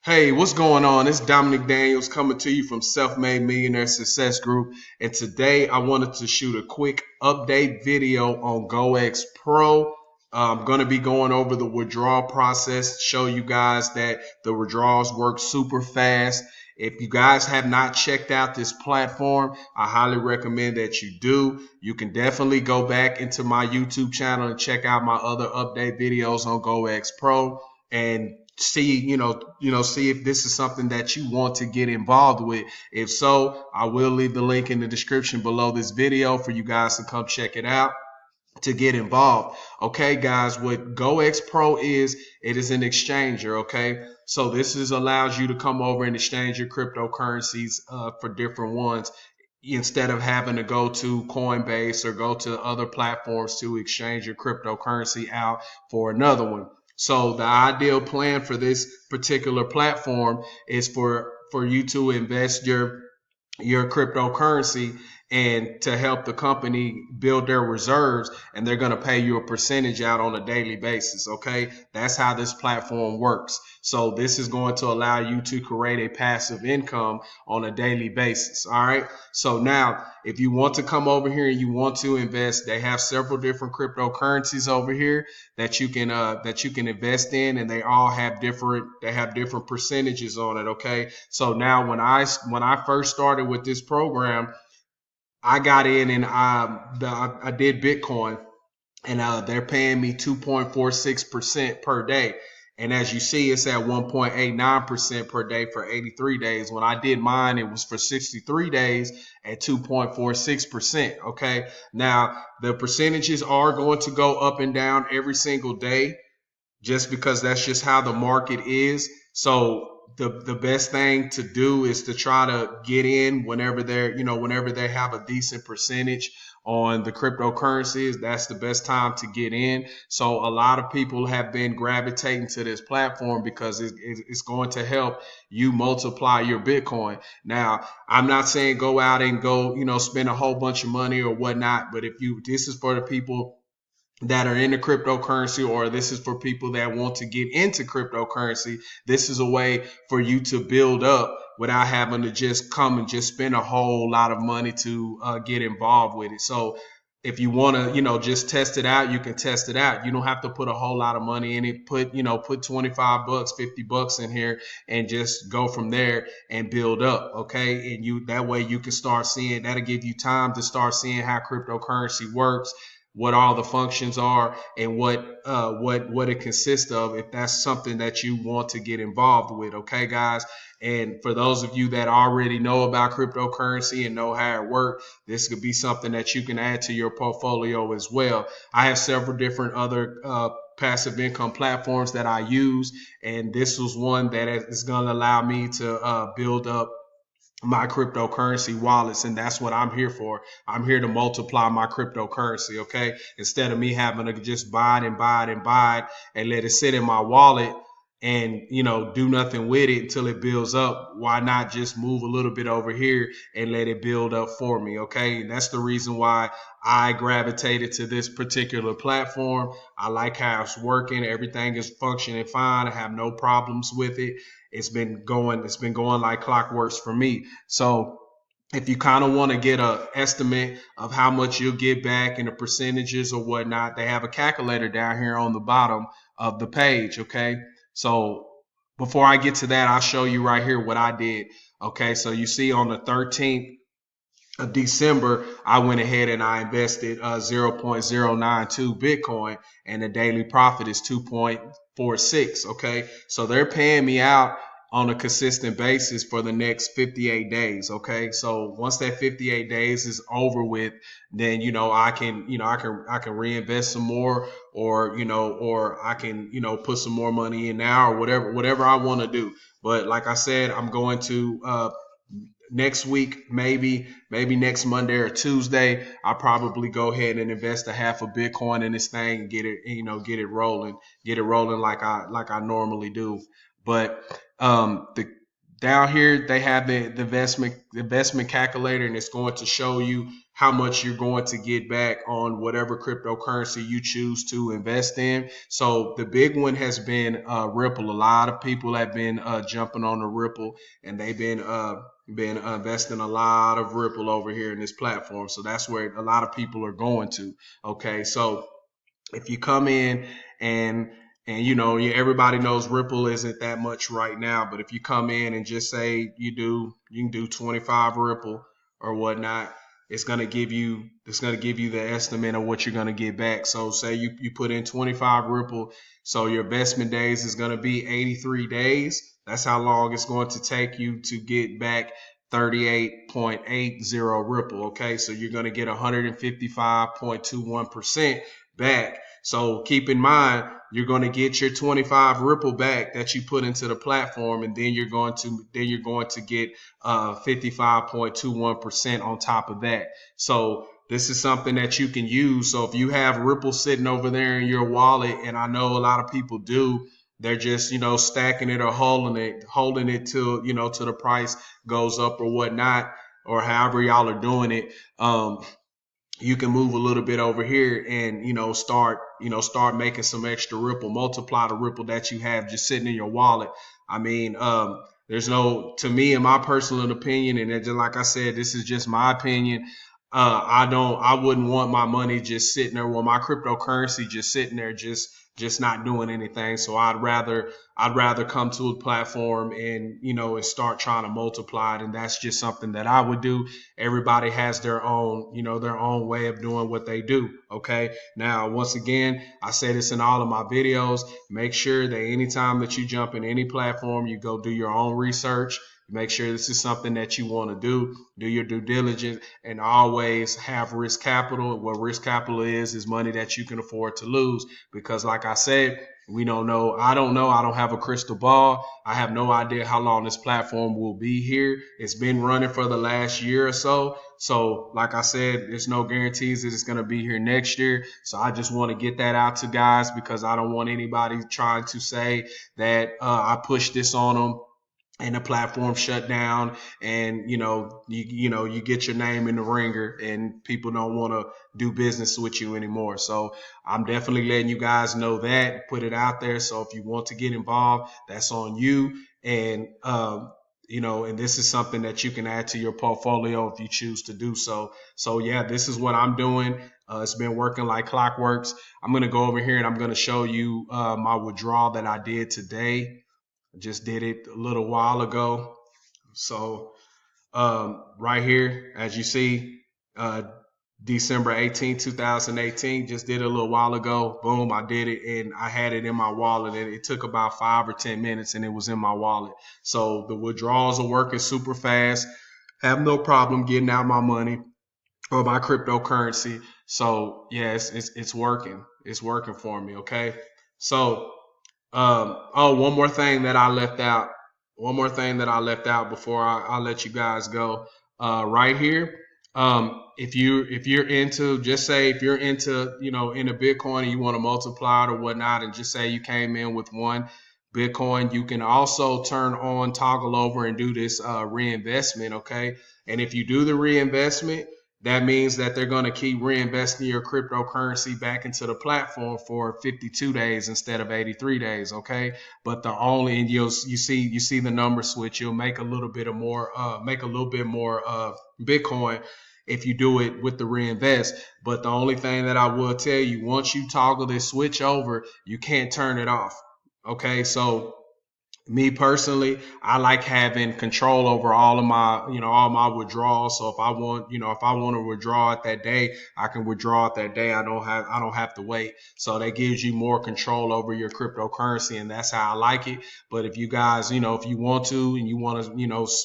Hey, what's going on? It's Dominic Daniels coming to you from Self-Made Millionaire Success Group. And today I wanted to shoot a quick update video on Goex Pro. I'm going to be going over the withdrawal process, show you guys that the withdrawals work super fast. If you guys have not checked out this platform, I highly recommend that you do. You can definitely go back into my YouTube channel and check out my other update videos on Goex Pro and see see if this is something that you want to get involved with. If so, I will leave the link in the description below this video for you guys to come check it out to get involved. Okay, guys, what Goex Pro is, it is an exchanger. Okay, so this is allows you to come over and exchange your cryptocurrencies for different ones instead of having to go to Coinbase or go to other platforms to exchange your cryptocurrency out for another one. So the ideal plan for this particular platform is for you to invest your cryptocurrency and to help the company build their reserves, and they're going to pay you a percentage out on a daily basis. Okay, that's how this platform works. So this is going to allow you to create a passive income on a daily basis. All right, so now if you want to come over here and you want to invest, they have several different cryptocurrencies over here that you can invest in, and they all have different percentages on it. Okay, so now when I first started with this program, I got in and I did Bitcoin, and they're paying me 2.46% per day. And as you see, it's at 1.89% per day for 83 days. When I did mine, it was for 63 days at 2.46%. Okay. Now, the percentages are going to go up and down every single day just because that's just how the market is. So the best thing to do is to try to get in whenever whenever they have a decent percentage on the cryptocurrencies. That's the best time to get in. So a lot of people have been gravitating to this platform because it's going to help you multiply your Bitcoin. Now, I'm not saying go out and go, spend a whole bunch of money or whatnot, but this is for the people that are into cryptocurrency, or this is for people that want to get into cryptocurrency. This is a way for you to build up without having to just come and just spend a whole lot of money to get involved with it. So if you want to, just test it out, you can test it out. You don't have to put a whole lot of money in it. Put 25 bucks, 50 bucks in here and just go from there and build up. Okay. And that way you can start seeing, that'll give you time to start seeing how cryptocurrency works, what all the functions are, and what it consists of, if that's something that you want to get involved with. Okay, guys. And for those of you that already know about cryptocurrency and know how it works, this could be something that you can add to your portfolio as well. I have several different other passive income platforms that I use, and this was one that is going to allow me to build up my cryptocurrency wallets, and that's what I'm here for. I'm here to multiply my cryptocurrency. Okay, instead of me having to just buy it and buy it and buy it and let it sit in my wallet and do nothing with it until it builds up, why not just move a little bit over here and let it build up for me? Okay, and that's the reason why I gravitated to this particular platform. I like how it's working. Everything is functioning fine. I have no problems with it. It's been going like clockworks for me. So if you kind of want to get a estimate of how much you'll get back and the percentages or whatnot, they have a calculator down here on the bottom of the page. Okay, so before I get to that, I'll show you right here what I did. Okay, so you see on the 13th of December, I went ahead and I invested 0.092 Bitcoin, and the daily profit is 2.46. Okay, so they're paying me out on a consistent basis for the next 58 days. Okay, so once that 58 days is over with, then I can reinvest some more, or I can put some more money in now, or whatever I want to do. But like I said, I'm going to next week, maybe next Monday or Tuesday, I'll probably go ahead and invest a half a Bitcoin in this thing and get it rolling like I normally do. But down here they have the investment calculator, and it's going to show you how much you're going to get back on whatever cryptocurrency you choose to invest in. So the big one has been Ripple. A lot of people have been jumping on the Ripple, and they've been investing a lot of Ripple over here in this platform. So that's where a lot of people are going to. Okay, so if you come in and everybody knows Ripple isn't that much right now, but if you come in and just say you can do 25 Ripple or whatnot, it's gonna give you the estimate of what you're gonna get back. So say you put in 25 Ripple, so your investment days is gonna be 83 days. That's how long it's going to take you to get back 38.80 Ripple. Okay, so you're gonna get 155.21% back. So keep in mind, you're going to get your 25 Ripple back that you put into the platform, and then you're going to get 55.21% on top of that. So this is something that you can use. So if you have Ripple sitting over there in your wallet, and I know a lot of people do, they're just stacking it or holding it till till the price goes up or whatnot, or however y'all are doing it. You can move a little bit over here and start making some extra Ripple, multiply the Ripple that you have just sitting in your wallet. I mean, there's no, to me, in my personal opinion, and just like I said, this is just my opinion. I wouldn't want my money just sitting there, well, my cryptocurrency just sitting there, just not doing anything. So I'd rather come to a platform and and start trying to multiply it, and that's just something that I would do. Everybody has their own their own way of doing what they do. Okay, now once again, I say this in all of my videos, make sure that anytime that you jump in any platform, you go do your own research. Make sure this is something that you want to do your due diligence, and always have risk capital. What risk capital is money that you can afford to lose, because like I said, we don't know. I don't know. I don't have a crystal ball. I have no idea how long this platform will be here. It's been running for the last year or so. So like I said, there's no guarantees that it's going to be here next year. So I just want to get that out to guys, because I don't want anybody trying to say that I pushed this on them and the platform shut down, and you get your name in the ringer and people don't want to do business with you anymore. So I'm definitely letting you guys know that, put it out there. So if you want to get involved, that's on you. And and this is something that you can add to your portfolio if you choose to do so. So yeah, this is what I'm doing. It's been working like clockworks. I'm going to go over here and I'm going to show you my withdrawal that I did today. I just did it a little while ago. So right here, as you see, December 18, 2018, just did it a little while ago. Boom, I did it, and I had it in my wallet, and it took about 5 or 10 minutes, and it was in my wallet. So the withdrawals are working super fast. Have no problem getting out my money or my cryptocurrency. So yes, it's working. It's working for me. Okay. So one more thing that I left out. One more thing that I left out before I let you guys go. Right here. If you're into, just say if you're into, into Bitcoin and you want to multiply it or whatnot, and just say you came in with one Bitcoin, you can also toggle over and do this reinvestment. Okay. And if you do the reinvestment, that means that they're going to keep reinvesting your cryptocurrency back into the platform for 52 days instead of 83 days. Okay. But and you see the number switch. You'll make a little bit more Bitcoin if you do it with the reinvest. But the only thing that I will tell you, once you toggle this switch over, you can't turn it off. Okay. So me personally, I like having control over all of my, all my withdrawals. So if I want to withdraw it that day, I can withdraw it that day. I don't have to wait. So that gives you more control over your cryptocurrency, and that's how I like it. But if you guys, if you want to, and you want to,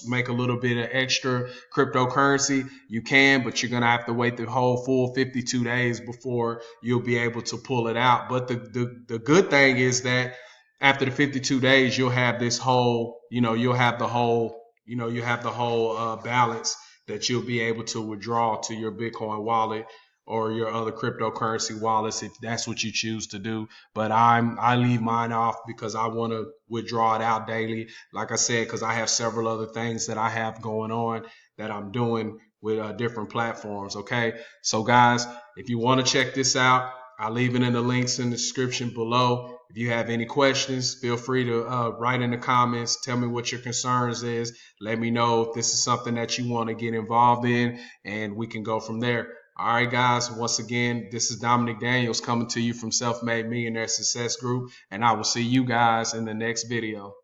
make a little bit of extra cryptocurrency, you can, but you're going to have to wait the whole full 52 days before you'll be able to pull it out. But the good thing is that after the 52 days, you'll have this whole, you'll have the whole balance that you'll be able to withdraw to your Bitcoin wallet or your other cryptocurrency wallets if that's what you choose to do. But I leave mine off because I want to withdraw it out daily. Like I said, because I have several other things that I have going on that I'm doing with different platforms. Okay, so guys, if you want to check this out, I'll leave it in the links in the description below. If you have any questions, feel free to write in the comments. Tell me what your concerns is. Let me know if this is something that you want to get involved in, and we can go from there. All right, guys, once again, this is Dominic Daniels coming to you from Self-Made Millionaire Success Group, and I will see you guys in the next video.